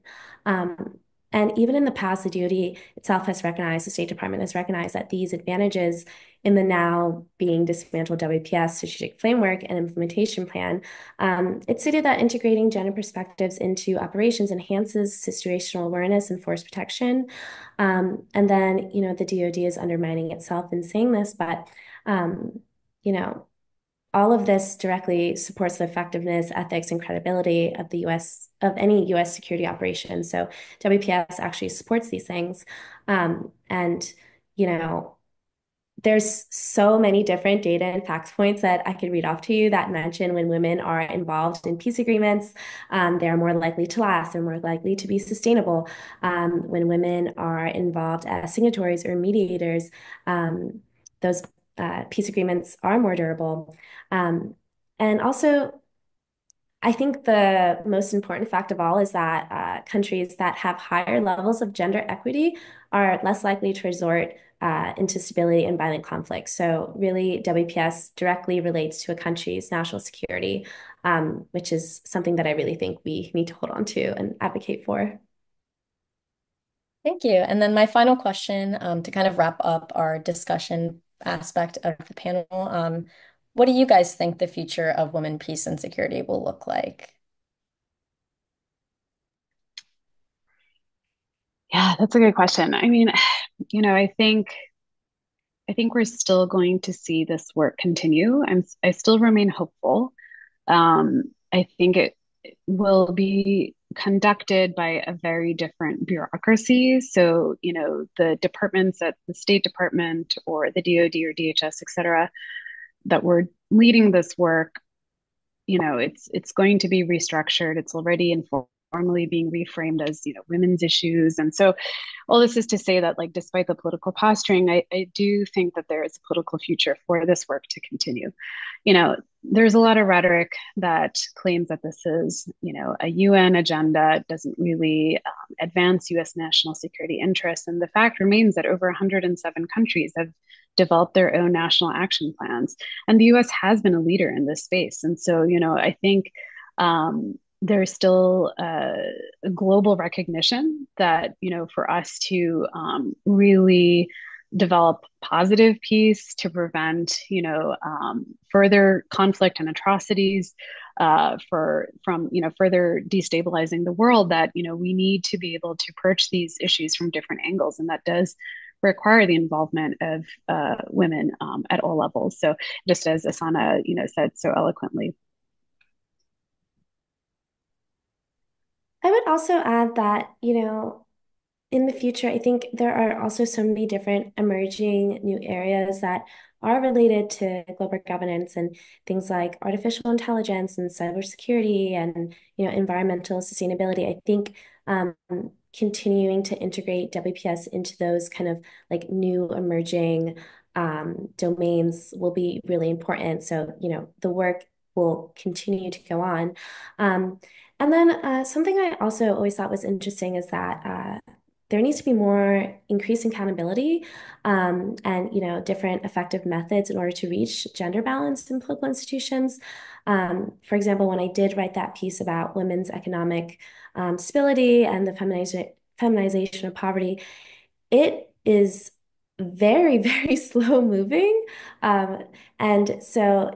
And even in the past, the DoD itself has recognized, the State Department has recognized that these advantages in the now being dismantled WPS strategic framework and implementation plan, it stated that integrating gender perspectives into operations enhances situational awareness and force protection. And then, the DoD is undermining itself in saying this, but, you know, all of this directly supports the effectiveness, ethics, and credibility of the US, of any US security operation. So WPS actually supports these things. And, you know, there's so many different data and fact points that I could read off to you that mention when women are involved in peace agreements, they're more likely to last, they're more likely to be sustainable. When women are involved as signatories or mediators, those peace agreements are more durable. Um, and also, I think the most important fact of all is that countries that have higher levels of gender equity are less likely to resort into stability and violent conflict. So really, WPS directly relates to a country's national security, which is something that I really think we need to hold on to and advocate for. Thank you. And then my final question, to kind of wrap up our discussion aspect of the panel, what do you guys think the future of women, peace, and security will look like? Yeah, that's a good question. I mean, you know, I think I think we're still going to see this work continue. I still remain hopeful. I think it will be conducted by a very different bureaucracy. So, the departments at the State Department or the DoD or DHS, et cetera, that were leading this work, it's going to be restructured. It's already informally being reframed as, women's issues. And so all this is to say that, like, despite the political posturing, I do think that there is a political future for this work to continue. There's a lot of rhetoric that claims that this is, a UN agenda. It doesn't really advance US national security interests. And the fact remains that over 107 countries have developed their own national action plans. And the US has been a leader in this space. And so, I think there's still a global recognition that, for us to really develop positive peace to prevent, further conflict and atrocities from, further destabilizing the world, that, we need to be able to approach these issues from different angles. And that does require the involvement of women at all levels. So just as Asana, said so eloquently. I would also add that, in the future, I think there are also so many different emerging new areas that are related to global governance and things like artificial intelligence and cybersecurity and environmental sustainability. I think continuing to integrate WPS into those kind of like new emerging domains will be really important. So, the work will continue to go on. Um, and then something I also always thought was interesting is that there needs to be more increased accountability and different effective methods in order to reach gender balance in political institutions. For example, when I did write that piece about women's economic stability and the feminization of poverty, it is very, very slow moving. Um, and so,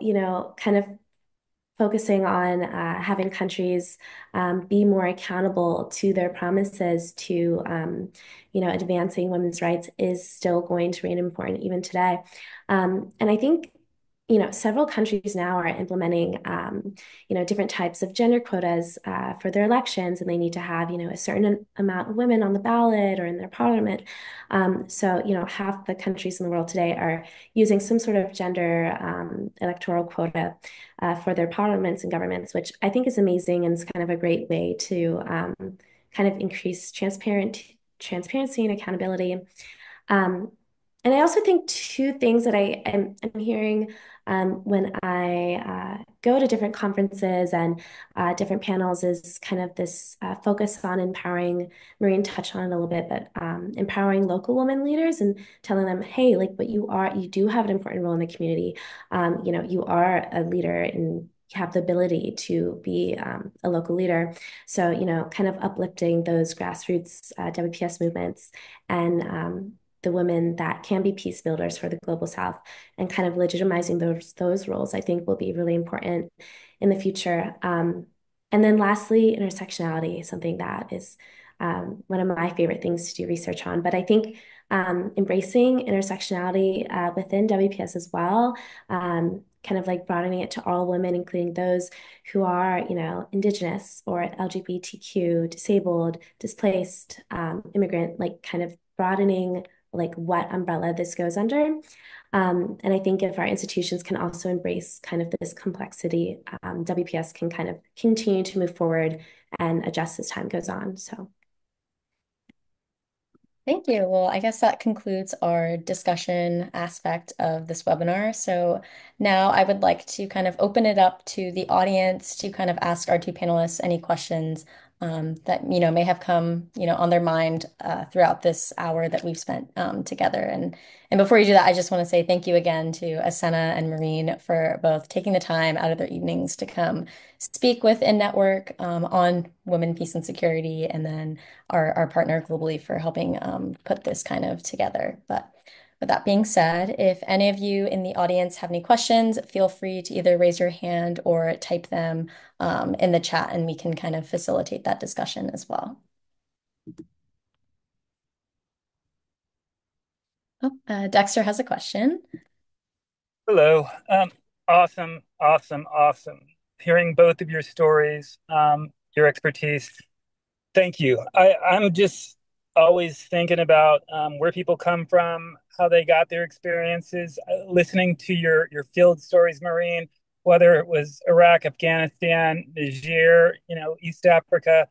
kind of focusing on having countries be more accountable to their promises to, advancing women's rights is still going to remain important even today. And I think, several countries now are implementing, different types of gender quotas for their elections, and they need to have, a certain amount of women on the ballot or in their parliament. So, half the countries in the world today are using some sort of gender electoral quota for their parliaments and governments, which I think is amazing and is kind of a great way to kind of increase transparency and accountability. Um, and I also think two things that I'm hearing when I go to different conferences and different panels is kind of this focus on empowering. Mehreen touched on it a little bit, but empowering local women leaders and telling them, hey, like, but you do have an important role in the community. You are a leader and you have the ability to be a local leader. So, kind of uplifting those grassroots WPS movements and the women that can be peace builders for the global South and kind of legitimizing those roles, I think will be really important in the future. And then lastly, intersectionality, something that is one of my favorite things to do research on. But I think embracing intersectionality within WPS as well, kind of like broadening it to all women, including those who are, Indigenous or LGBTQ, disabled, displaced, immigrant, like kind of broadening like what umbrella this goes under. And I think if our institutions can also embrace kind of this complexity, WPS can kind of continue to move forward and adjust as time goes on. So. Thank you. Well, I guess that concludes our discussion aspect of this webinar. So now I would like to kind of open it up to the audience to kind of ask our two panelists any questions that may have come on their mind throughout this hour that we've spent together. And before you do that, I just want to say thank you again to Asena and Mehreen for both taking the time out of their evenings to come speak with In-Network on women, peace, and security, and then our partner globally for helping put this kind of together. But with that being said, if any of you in the audience have any questions, feel free to either raise your hand or type them in the chat, and we can kind of facilitate that discussion as well. Oh, Dexter has a question. Hello. Awesome, awesome, awesome. Hearing both of your stories, your expertise. Thank you. I'm just always thinking about where people come from, how they got their experiences, listening to your field stories, Mehreen, whether it was Iraq, Afghanistan, Niger, East Africa.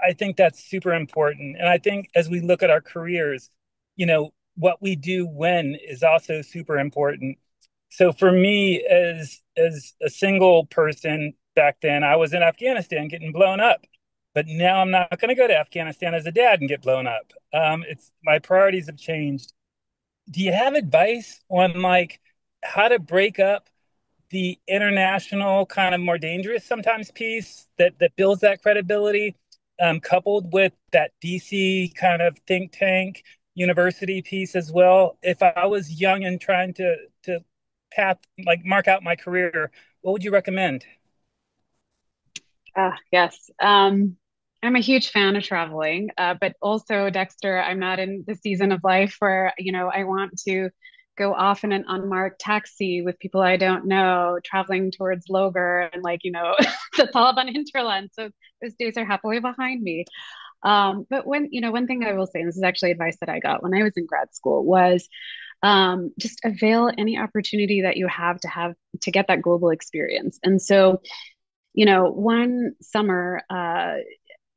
I think that's super important. And I think as we look at our careers, what we do when is also super important. So for me, as a single person back then, I was in Afghanistan getting blown up. But now I'm not going to go to Afghanistan as a dad and get blown up. It's my priorities have changed. Do you have advice on like how to break up the international kind of more dangerous sometimes piece that builds that credibility, coupled with that DC kind of think tank university piece as well? If I was young and trying to path like mark out my career, what would you recommend? Yes. I'm a huge fan of traveling, but also, Dexter, I'm not in the season of life where, I want to go off in an unmarked taxi with people I don't know, traveling towards Logar and the Taliban hinterland. So those days are happily behind me. But one thing I will say, and this is actually advice that I got when I was in grad school, was just avail any opportunity that you have to get that global experience. And so, one summer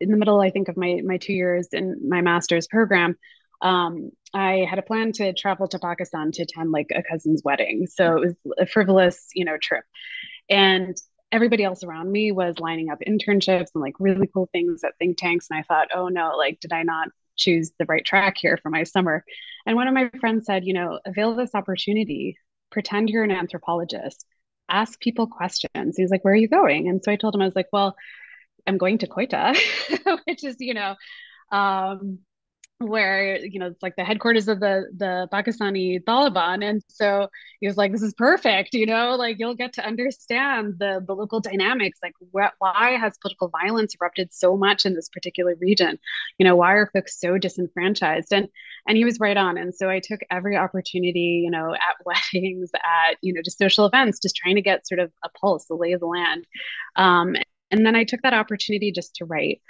in the middle, I think, of my 2 years in my master's program, I had a plan to travel to Pakistan to attend like a cousin's wedding. So it was a frivolous, trip. And everybody else around me was lining up internships and like really cool things at think tanks. And I thought, oh no, like, did I not choose the right track here for my summer? And one of my friends said, avail this opportunity, pretend you're an anthropologist, ask people questions. He's like, where are you going? And so I told him, I was like, well, I'm going to Koita, which is, um, where it's like the headquarters of the Pakistani Taliban. And so he was like, this is perfect, like you'll get to understand the local dynamics, like why has political violence erupted so much in this particular region, why are folks so disenfranchised? And he was right on. And so I took every opportunity, at weddings, at just social events, just trying to get sort of a pulse, the lay of the land. um, and then I took that opportunity just to write.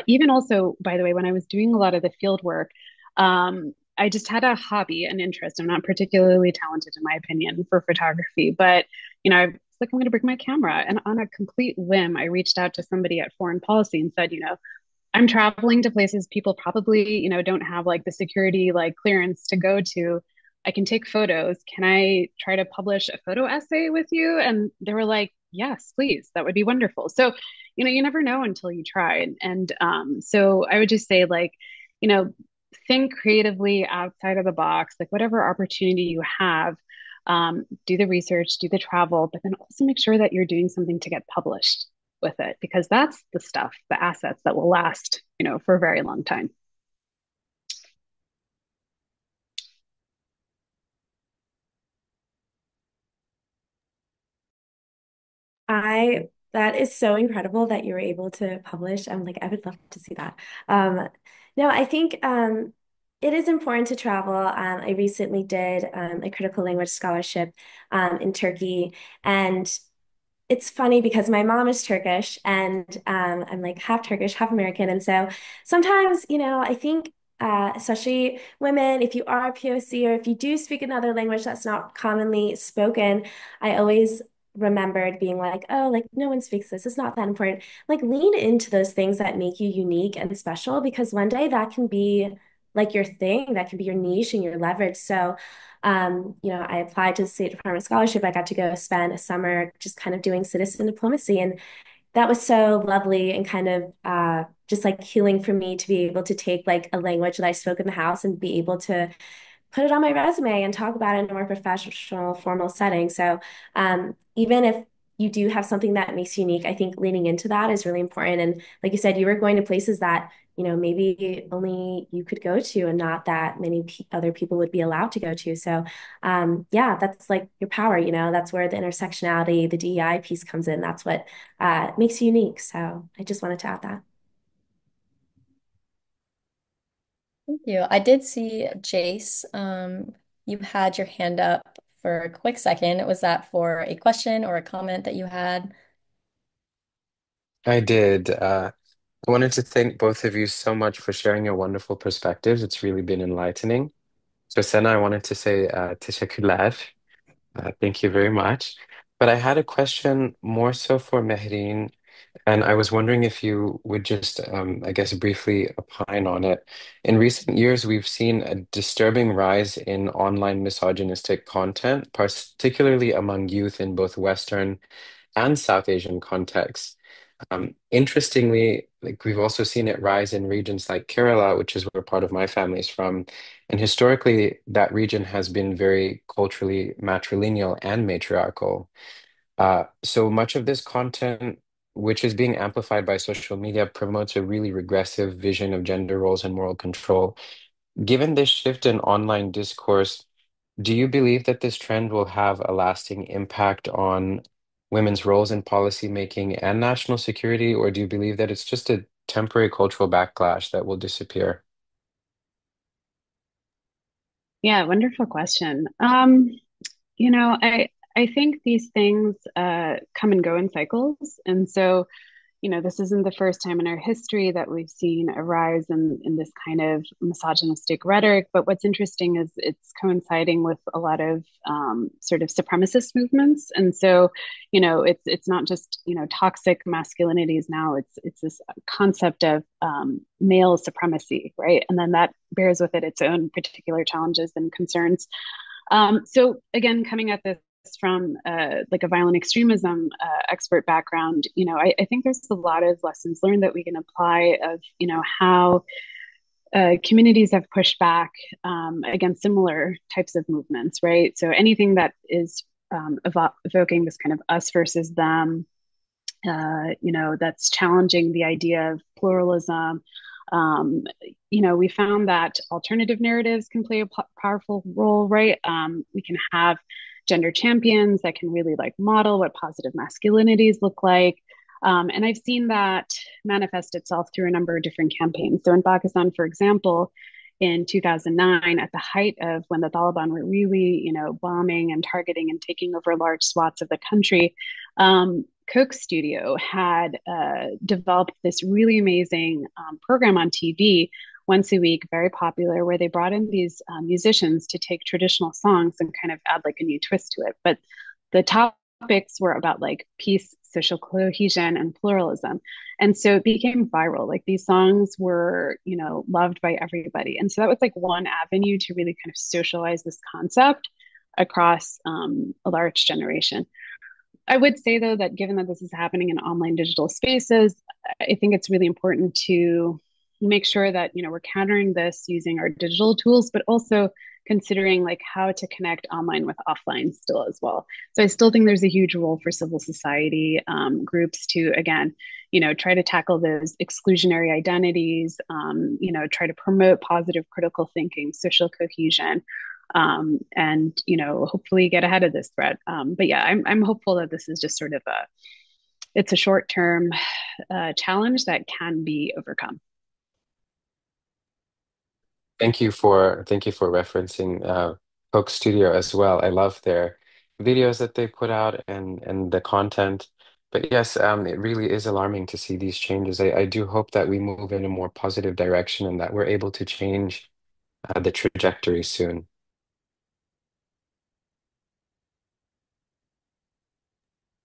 Even also, by the way, when I was doing a lot of the field work, I just had a hobby, an interest. I'm not particularly talented, in my opinion, for photography, but I was like, I'm going to bring my camera. And on a complete whim, I reached out to somebody at foreign policy and said, I'm traveling to places people probably, don't have like the security like clearance to go to. I can take photos. Can I try to publish a photo essay with you? And they were like, yes, please. That would be wonderful. So, you never know until you try. So I would just say like, you know, think creatively outside of the box, like whatever opportunity you have, do the research, do the travel, but then also make sure that you're doing something to get published with it, because that's the stuff, the assets that will last, for a very long time. I That is so incredible that you were able to publish. I'm like, I would love to see that. Um, no, I think it is important to travel. I recently did a critical language scholarship in Turkey, and it's funny because my mom is Turkish and I'm like half Turkish, half American. And so sometimes, I think, especially women, if you are a POC or if you do speak another language that's not commonly spoken, I always remembered being like, oh, like no one speaks this. It's not that important. Like lean into those things that make you unique and special because one day that can be like your thing, that can be your niche and your leverage. So, I applied to the State Department scholarship. I got to go spend a summer just kind of doing citizen diplomacy. And that was so lovely and kind of just like healing for me to be able to take like a language that I spoke in the house and be able to put it on my resume and talk about it in a more professional, formal setting. So even if you do have something that makes you unique, I think leaning into that is really important. And like you said, you were going to places that, maybe only you could go to and not that many other people would be allowed to go to. So yeah, that's like your power, that's where the intersectionality, the DEI piece comes in. That's what makes you unique. So I just wanted to add that. Thank you. I did see Jace. You had your hand up for a quick second. Was that for a question or a comment that you had? I did. I wanted to thank both of you so much for sharing your wonderful perspectives. It's really been enlightening. So, Sena, I wanted to say teşekkürler. Thank you very much. But I had a question more so for Mehreen, and I was wondering if you would just, I guess, briefly opine on it. In recent years, we've seen a disturbing rise in online misogynistic content, particularly among youth in both Western and South Asian contexts. Interestingly, like we've also seen it rise in regions like Kerala, which is where part of my family is from. And historically, that region has been very culturally matrilineal and matriarchal. So much of this content, which is being amplified by social media, promotes a really regressive vision of gender roles and moral control. Given this shift in online discourse, do you believe that this trend will have a lasting impact on women's roles in policy making and national security, or do you believe that it's just a temporary cultural backlash that will disappear? Yeah, wonderful question. I think these things come and go in cycles, and so this isn't the first time in our history that we've seen a rise in this kind of misogynistic rhetoric. But what's interesting is it's coinciding with a lot of sort of supremacist movements. And so, it's not just, toxic masculinities now, it's this concept of male supremacy, right? And then that bears with it its own particular challenges and concerns. So again, coming at this from like a violent extremism expert background, I think there's a lot of lessons learned that we can apply of, how communities have pushed back against similar types of movements, right? So anything that is evoking this kind of us versus them, that's challenging the idea of pluralism. Um, we found that alternative narratives can play a powerful role, right? We can have gender champions that can really like model what positive masculinities look like. And I've seen that manifest itself through a number of different campaigns. So in Pakistan, for example, in 2009, at the height of when the Taliban were really, bombing and targeting and taking over large swaths of the country, Coke Studio had developed this really amazing program on TV once a week, very popular, where they brought in these musicians to take traditional songs and kind of add like a new twist to it. But the topics were about like peace, social cohesion, and pluralism. And so it became viral. Like these songs were, loved by everybody. And so that was like one avenue to really kind of socialize this concept across a large generation. I would say though that given that this is happening in online digital spaces, I think it's really important to make sure that we're countering this using our digital tools, but also considering like how to connect online with offline still as well. So I still think there's a huge role for civil society groups to again, try to tackle those exclusionary identities, try to promote positive critical thinking, social cohesion, and hopefully get ahead of this threat. But yeah, I'm hopeful that this is just sort of it's a short term challenge that can be overcome. Thank you for referencing Coke Studio as well. I love their videos that they put out and the content. But yes, it really is alarming to see these changes. I do hope that we move in a more positive direction and that we're able to change the trajectory soon.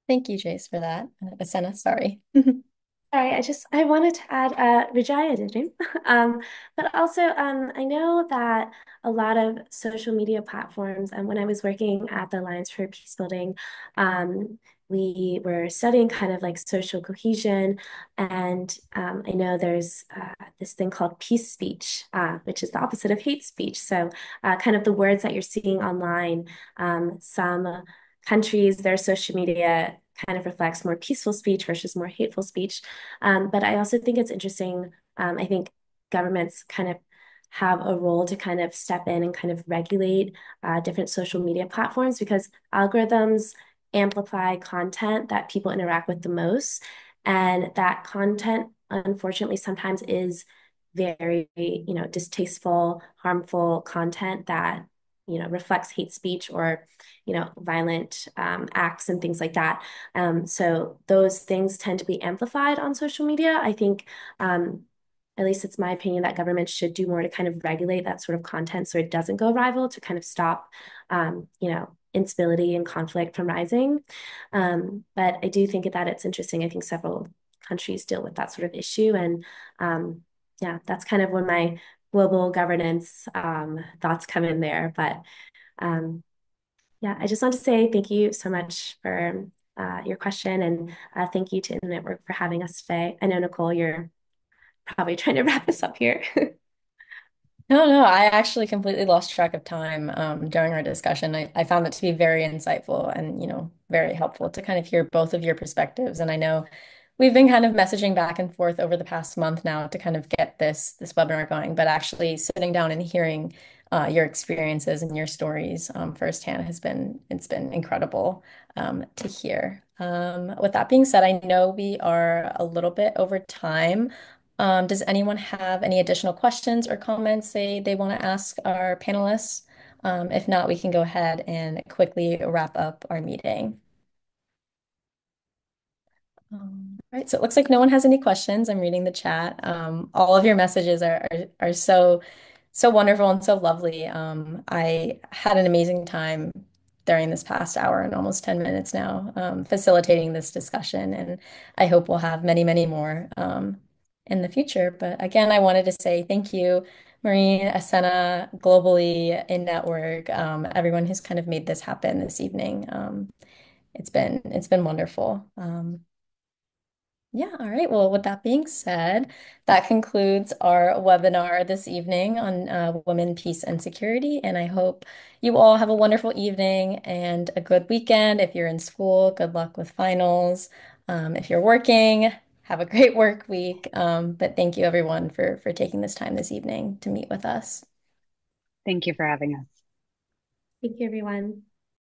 Thank you, Jace, for that. Asena, sorry. Sorry, I wanted to add Vijaya didn't. But also I know that a lot of social media platforms, and when I was working at the Alliance for Peacebuilding, we were studying kind of like social cohesion. And I know there's this thing called peace speech, which is the opposite of hate speech. So kind of the words that you're seeing online, some countries, their social media kind of reflects more peaceful speech versus more hateful speech. But I also think it's interesting. I think governments kind of have a role to kind of step in and kind of regulate different social media platforms because algorithms amplify content that people interact with the most. And that content, unfortunately, sometimes is very, distasteful, harmful content that, reflects hate speech or, violent acts and things like that. So those things tend to be amplified on social media. I think, at least it's my opinion, that government should do more to kind of regulate that sort of content so it doesn't go viral to kind of stop, instability and conflict from rising. But I do think that it's interesting. I think several countries deal with that sort of issue. And yeah, that's kind of when my global governance thoughts come in there. But um, yeah, I just want to say thank you so much for your question and thank you to Internet Work for having us today. I know, Nicole, you're probably trying to wrap us up here. No, no, I actually completely lost track of time during our discussion. I found it to be very insightful and, very helpful to kind of hear both of your perspectives. And I know we've been kind of messaging back and forth over the past month now to kind of get this webinar going, but actually sitting down and hearing your experiences and your stories firsthand it's been incredible to hear. With that being said, I know we are a little bit over time. Does anyone have any additional questions or comments they want to ask our panelists? If not, we can go ahead and quickly wrap up our meeting. Right, so it looks like no one has any questions. I'm reading the chat. All of your messages are so wonderful and so lovely. I had an amazing time during this past hour and almost 10 minutes now facilitating this discussion, and I hope we'll have many more in the future. But again, I wanted to say thank you, Mehreen, Asena, globally in network, everyone who's kind of made this happen this evening. It's been wonderful. Yeah, all right. Well, with that being said, that concludes our webinar this evening on women, peace, and security. And I hope you all have a wonderful evening and a good weekend. If you're in school, good luck with finals. If you're working, have a great work week. But thank you everyone for taking this time this evening to meet with us. Thank you for having us. Thank you, everyone.